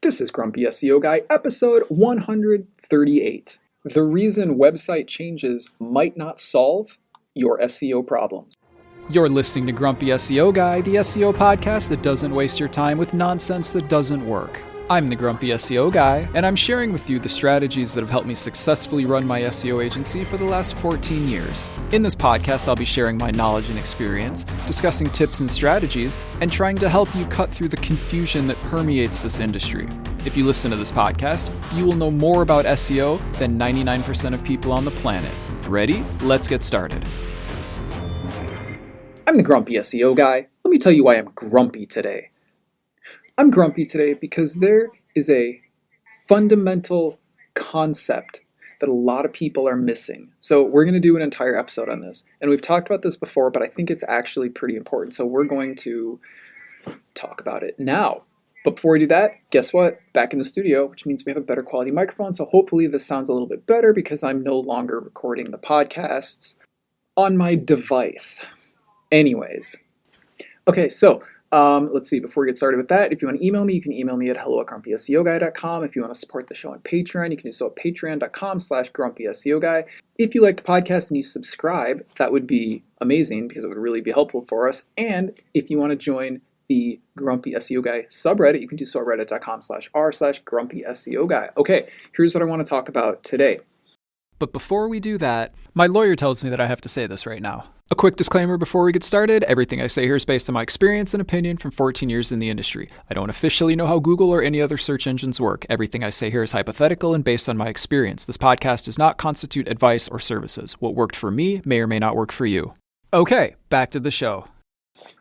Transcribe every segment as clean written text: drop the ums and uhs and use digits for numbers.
This is Grumpy SEO Guy, episode 138. The reason website changes might not solve your SEO problems. You're listening to Grumpy SEO Guy, the SEO podcast that doesn't waste your time with nonsense that doesn't work. I'm the Grumpy SEO Guy, and I'm sharing with you the strategies that have helped me successfully run my SEO agency for the last 14 years. In this podcast, I'll be sharing my knowledge and experience, discussing tips and strategies, and trying to help you cut through the confusion that permeates this industry. If you listen to this podcast, you will know more about SEO than 99% of people on the planet. Ready? Let's get started. I'm the Grumpy SEO Guy. Let me tell you why I'm grumpy today. I'm grumpy today because there is a fundamental concept that a lot of people are missing. So we're going to do an entire episode on this. And we've talked about this before, but I think it's actually pretty important. So we're going to talk about it now. But before we do that, guess what? Back in the studio, which means we have a better quality microphone. So hopefully this sounds a little bit better because I'm no longer recording the podcasts on my device. Anyways. Okay, so let's see, before we get started with that, if you want to email me, you can email me at hello@grumpyseoguy.com. If you want to support the show on Patreon, you can do so at patreon.com/grumpyseoguy. If you like the podcast and you subscribe, that would be amazing because it would really be helpful for us. And if you want to join the Grumpy SEO Guy subreddit, you can do so at reddit.com/r/grumpyseoguy. Okay, here's what I want to talk about today. But before we do that, my lawyer tells me that I have to say this right now. A quick disclaimer before we get started, everything I say here is based on my experience and opinion from 14 years in the industry. I don't officially know how Google or any other search engines work. Everything I say here is hypothetical and based on my experience. This podcast does not constitute advice or services. What worked for me may or may not work for you. Okay, back to the show.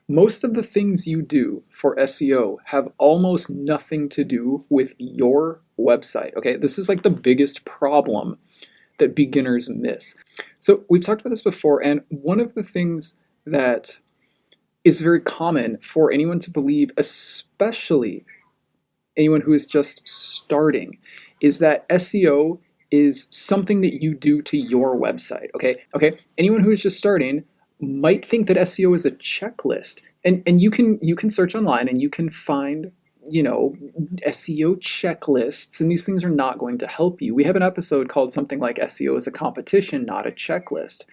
Most of the things you do for SEO have almost nothing to do with your website. Okay, this is like the biggest problem that beginners miss. So we've talked about this before, and one of the things that is very common for anyone to believe, especially anyone who is just starting, is that SEO is something that you do to your website. Okay. Anyone who is just starting might think that SEO is a checklist, and you can search online and you can find SEO checklists, and these things are not going to help you. We have an episode called something like SEO is a competition, not a checklist.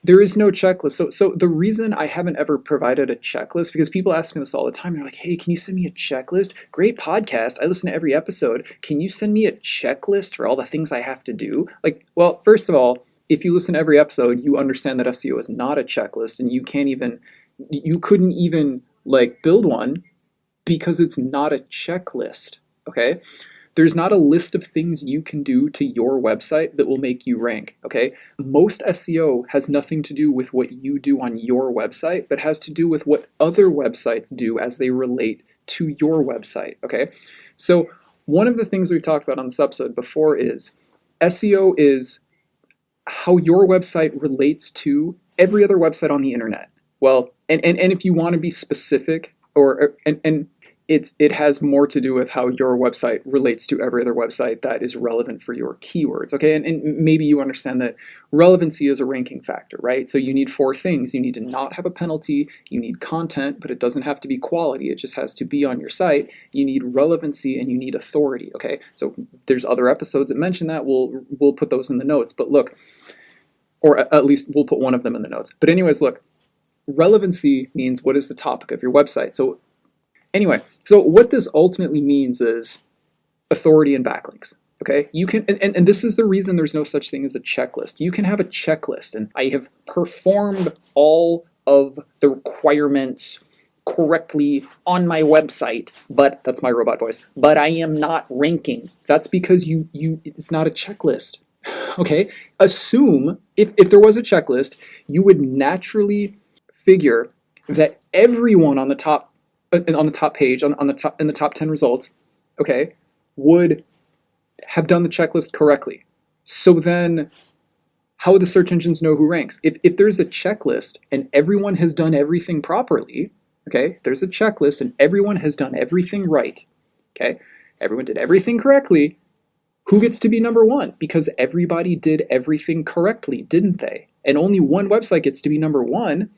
There is no checklist. So the reason I haven't ever provided a checklist, because people ask me this all the time. They're like, hey, can you send me a checklist? Great podcast. I listen to every episode. Can you send me a checklist for all the things I have to do? Like, well, first of all, if you listen to every episode, you understand that SEO is not a checklist, and you couldn't even build one, because it's not a checklist, okay? There's not a list of things you can do to your website that will make you rank, okay? Most SEO has nothing to do with what you do on your website, but has to do with what other websites do as they relate to your website, okay? So one of the things we've talked about on this episode before is SEO is how your website relates to every other website on the internet. Well, and if you want to be specific, it has more to do with how your website relates to every other website that is relevant for your keywords, okay? And maybe you understand that relevancy is a ranking factor, right? So you need 4 things. You need to not have a penalty. You need content, but it doesn't have to be quality. It just has to be on your site. You need relevancy, and you need authority, okay? So there's other episodes that mention that. We'll put those in the notes. But look, or at least we'll put one of them in the notes. But anyways, look, relevancy means what is the topic of your website. So anyway, so what this ultimately means is authority and backlinks, okay? You can, and this is the reason there's no such thing as a checklist. You can have a checklist, and I have performed all of the requirements correctly on my website, but that's my robot voice, but I am not ranking. That's because it's not a checklist, okay? Assume, if there was a checklist, you would naturally figure that everyone on the top page, in the top 10 results, okay, would have done the checklist correctly. So then how would the search engines know who ranks? If there's a checklist and everyone has done everything properly, okay, there's a checklist and everyone has done everything right, okay, everyone did everything correctly, who gets to be number 1? Because everybody did everything correctly, didn't they? And only one website gets to be number 1.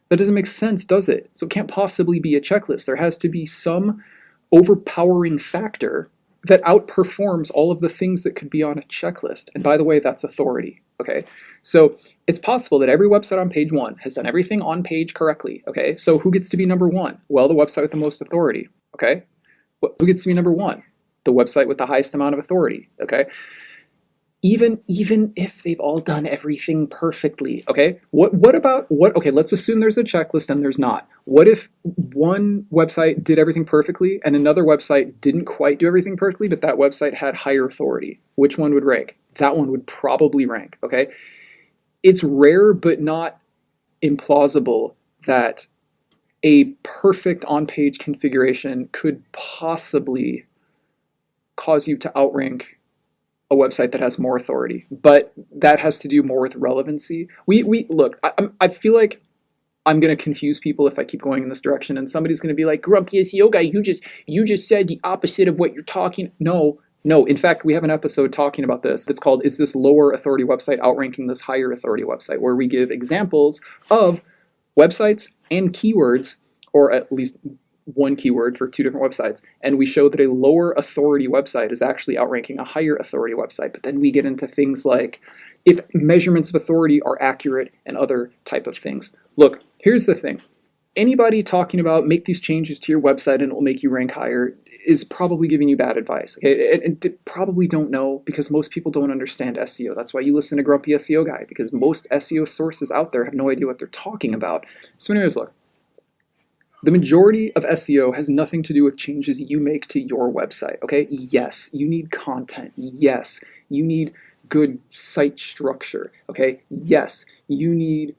That doesn't make sense, does it? So it can't possibly be a checklist. There has to be some overpowering factor that outperforms all of the things that could be on a checklist. And by the way, that's authority. Okay, so it's possible that every website on page 1 has done everything on page correctly. Okay, so who gets to be number 1? Well, the website with the most authority. Okay, who gets to be number 1? The website with the highest amount of authority. Okay, even if they've all done everything perfectly. Okay, okay, let's assume there's a checklist and there's not. What if one website did everything perfectly and another website didn't quite do everything perfectly, but that website had higher authority? Which one would rank? That one would probably rank. Okay, it's rare but not implausible that a perfect on-page configuration could possibly cause you to outrank a website that has more authority, but that has to do more with relevancy. We look. I feel like I'm going to confuse people if I keep going in this direction, and somebody's going to be like, "Grumpy SEO guy, you just said the opposite of what you're talking." No. In fact, we have an episode talking about this. It's called "Is This Lower Authority Website Outranking This Higher Authority Website?" where we give examples of websites and keywords, or at least one keyword for 2 different websites, and we show that a lower authority website is actually outranking a higher authority website. But then we get into things like if measurements of authority are accurate and other type of things. Look, here's the thing. Anybody talking about make these changes to your website and it will make you rank higher is probably giving you bad advice. Okay? And they probably don't know, because most people don't understand SEO. That's why you listen to Grumpy SEO Guy, because most SEO sources out there have no idea what they're talking about. So anyways, look. The majority of SEO has nothing to do with changes you make to your website, okay? Yes, you need content. Yes, you need good site structure, okay? Yes, you need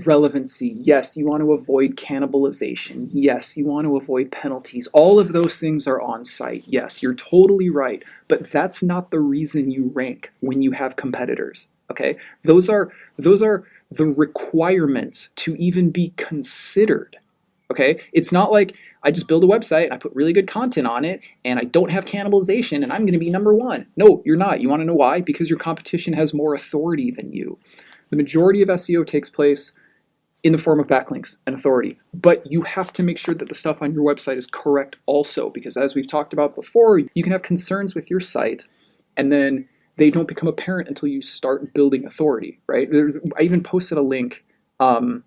relevancy. Yes, you want to avoid cannibalization. Yes, you want to avoid penalties. All of those things are on site. Yes, you're totally right. But that's not the reason you rank when you have competitors, okay? Those are the requirements to even be considered, okay? It's not like I just build a website and I put really good content on it and I don't have cannibalization and I'm going to be number 1. No, you're not. You want to know why? Because your competition has more authority than you. The majority of SEO takes place in the form of backlinks and authority, but you have to make sure that the stuff on your website is correct also, because as we've talked about before, you can have concerns with your site and then they don't become apparent until you start building authority, right? I even posted a link to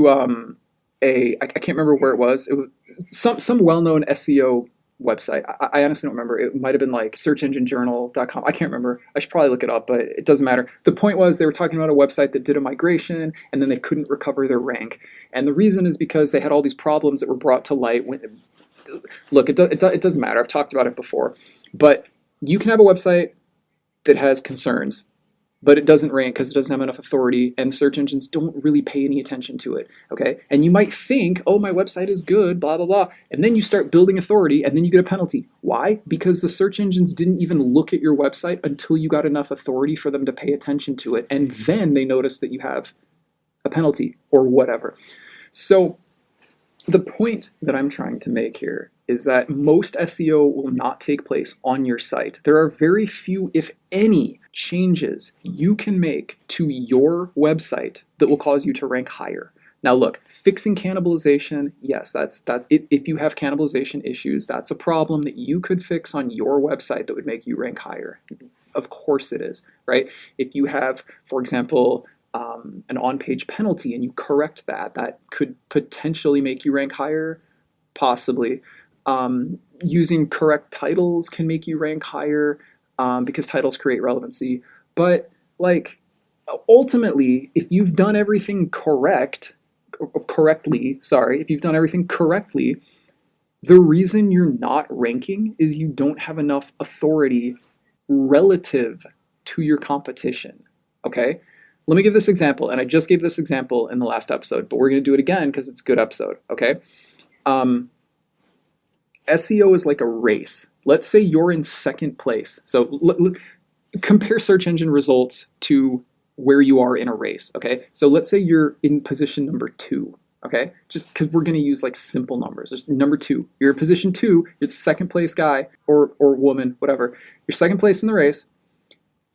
I can't remember where it was. It was some well-known SEO website. I honestly don't remember. It might have been like searchenginejournal.com. I can't remember. I should probably look it up, but it doesn't matter. The point was they were talking about a website that did a migration and then they couldn't recover their rank. And the reason is because they had all these problems that were brought to light. Look, it doesn't matter. I've talked about it before. But you can have a website that has concerns, but it doesn't rank because it doesn't have enough authority and search engines don't really pay any attention to it, okay? And you might think, oh, my website is good, blah, blah, blah. And then you start building authority and then you get a penalty. Why? Because the search engines didn't even look at your website until you got enough authority for them to pay attention to it. And then they notice that you have a penalty or whatever. So the point that I'm trying to make here is that most SEO will not take place on your site. There are very few, if any, changes you can make to your website that will cause you to rank higher. Now look, fixing cannibalization, yes, that's if you have cannibalization issues, that's a problem that you could fix on your website that would make you rank higher. Of course it is, right? If you have, for example, an on-page penalty and you correct that, that could potentially make you rank higher, possibly. Using correct titles can make you rank higher because titles create relevancy. But like ultimately, if you've done everything correctly, the reason you're not ranking is you don't have enough authority relative to your competition, okay? Let me give this example, and I just gave this example in the last episode, but we're going to do it again because it's a good episode, okay? SEO is like a race. Let's say you're in second place. So compare search engine results to where you are in a race, okay? So let's say you're in position number 2, okay? Just because we're going to use like simple numbers. There's number 2. You're in position 2. You're the second place guy or woman, whatever. You're second place in the race,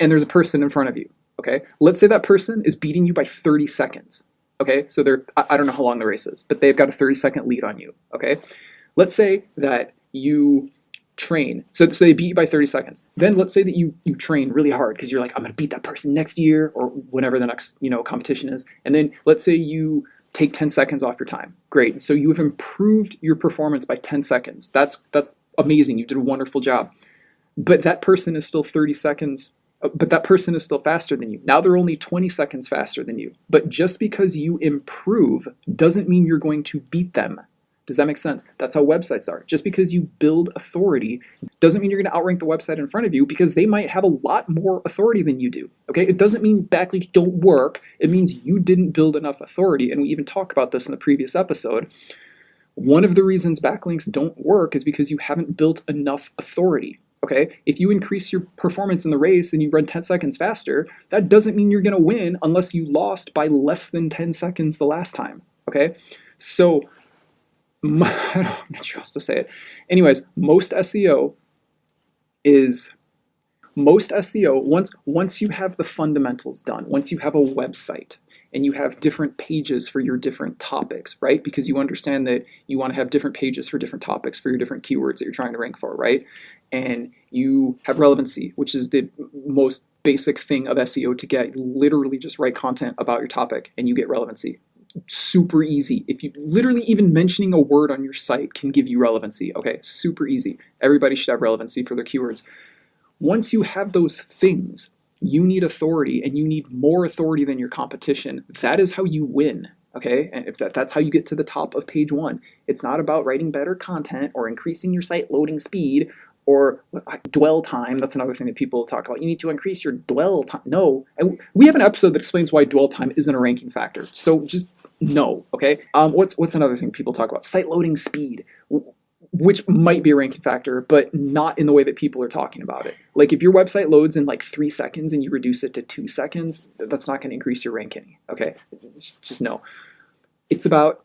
and there's a person in front of you, okay? Let's say that person is beating you by 30 seconds. Okay, so I don't know how long the race is, but they've got a 30-second lead on you. Okay, let's say that you train. So they beat you by 30 seconds. Then let's say that you train really hard because you're like, I'm going to beat that person next year or whenever the next, competition is. And then let's say you take 10 seconds off your time. Great. So you have improved your performance by 10 seconds. That's amazing. You did a wonderful job. But that person is still 30 seconds. But that person is still faster than you. Now they're only 20 seconds faster than you. But just because you improve doesn't mean you're going to beat them. Does that make sense? That's how websites are. Just because you build authority doesn't mean you're going to outrank the website in front of you, because they might have a lot more authority than you do. Okay? It doesn't mean backlinks don't work. It means you didn't build enough authority. And we even talked about this in the previous episode. One of the reasons backlinks don't work is because you haven't built enough authority. Okay? If you increase your performance in the race and you run 10 seconds faster, that doesn't mean you're going to win unless you lost by less than 10 seconds the last time. Okay? So I'm not sure how else to say it. Anyways, most SEO, once you have the fundamentals done, once you have a website and you have different pages for your different topics, right? Because you understand that you want to have different pages for different topics for your different keywords that you're trying to rank for, right? And you have relevancy, which is the most basic thing of SEO to get. You literally just write content about your topic and you get relevancy. Super easy. If you literally even mentioning a word on your site can give you relevancy. Okay, super easy. Everybody should have relevancy for their keywords. Once you have those things, you need authority, and you need more authority than your competition. That is how you win. Okay, and if that's how you get to the top of page one. It's not about writing better content or increasing your site loading speed or dwell time. That's another thing that people talk about. You need to increase your dwell time. No, we have an episode that explains why dwell time isn't a ranking factor. So just no, okay? What's another thing people talk about? Site loading speed, which might be a ranking factor, but not in the way that people are talking about it. Like if your website loads in like 3 seconds and you reduce it to 2 seconds, that's not going to increase your ranking, okay? Just no. It's about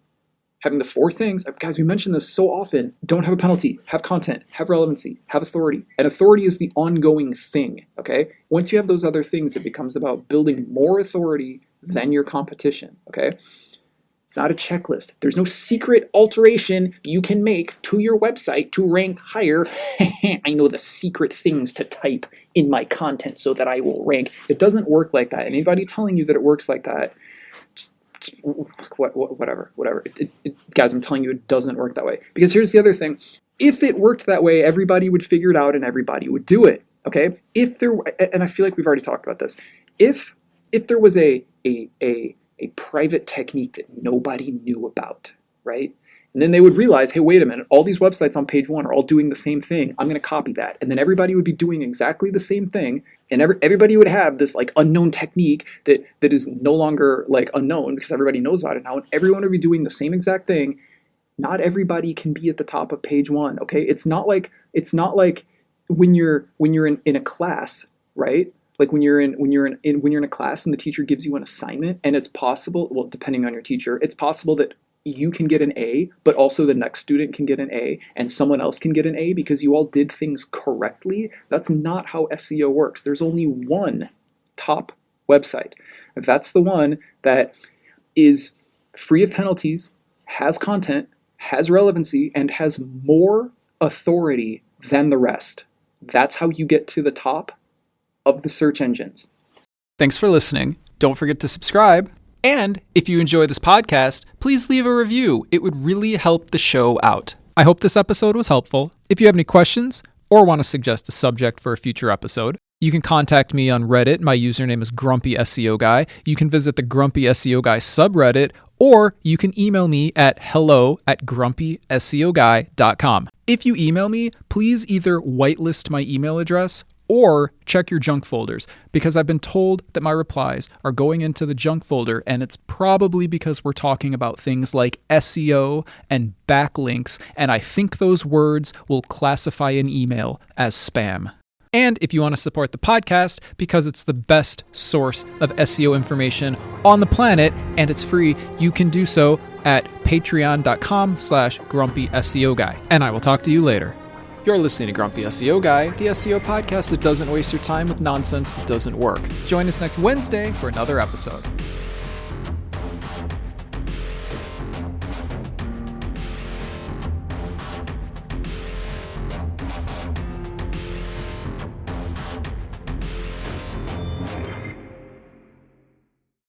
having the 4 things. Guys, we mention this so often. Don't have a penalty, have content, have relevancy, have authority. And authority is the ongoing thing, okay? Once you have those other things, it becomes about building more authority than your competition, okay? It's not a checklist. There's no secret alteration you can make to your website to rank higher. I know the secret things to type in my content so that I will rank. It doesn't work like that. Anybody telling you that it works like that, whatever. Guys, I'm telling you, it doesn't work that way. Because here's the other thing. If it worked that way, everybody would figure it out and everybody would do it. Okay? And I feel like we've already talked about this. If there was a private technique that nobody knew about, right? And then they would realize, hey, wait a minute, all these websites on page one are all doing the same thing. I'm going to copy that. And then everybody would be doing exactly the same thing. And everybody would have this like unknown technique that is no longer like unknown because everybody knows about it now. And everyone would be doing the same exact thing. Not everybody can be at the top of page one, okay? It's not like when you're in a class, right? Like when you're in a class and the teacher gives you an assignment and it's possible, well, depending on your teacher, it's possible that you can get an A, but also the next student can get an A and someone else can get an A because you all did things correctly. That's not how SEO works. There's only one top website. That's the one that is free of penalties, has content, has relevancy, and has more authority than the rest. That's how you get to the top of the search engines. Thanks for listening. Don't forget to subscribe. And if you enjoy this podcast, please leave a review. It would really help the show out. I hope this episode was helpful. If you have any questions or want to suggest a subject for a future episode, you can contact me on Reddit. My username is Grumpy SEO Guy. You can visit the Grumpy SEO Guy subreddit, or you can email me at hello@grumpyseoguy.com. If you email me, please either whitelist my email address or check your junk folders, because I've been told that my replies are going into the junk folder, and it's probably because we're talking about things like SEO and backlinks, and I think those words will classify an email as spam. And if you want to support the podcast, because it's the best source of SEO information on the planet, and it's free, you can do so at patreon.com/grumpy SEO Guy. And I will talk to you later. You're listening to Grumpy SEO Guy, the SEO podcast that doesn't waste your time with nonsense that doesn't work. Join us next Wednesday for another episode.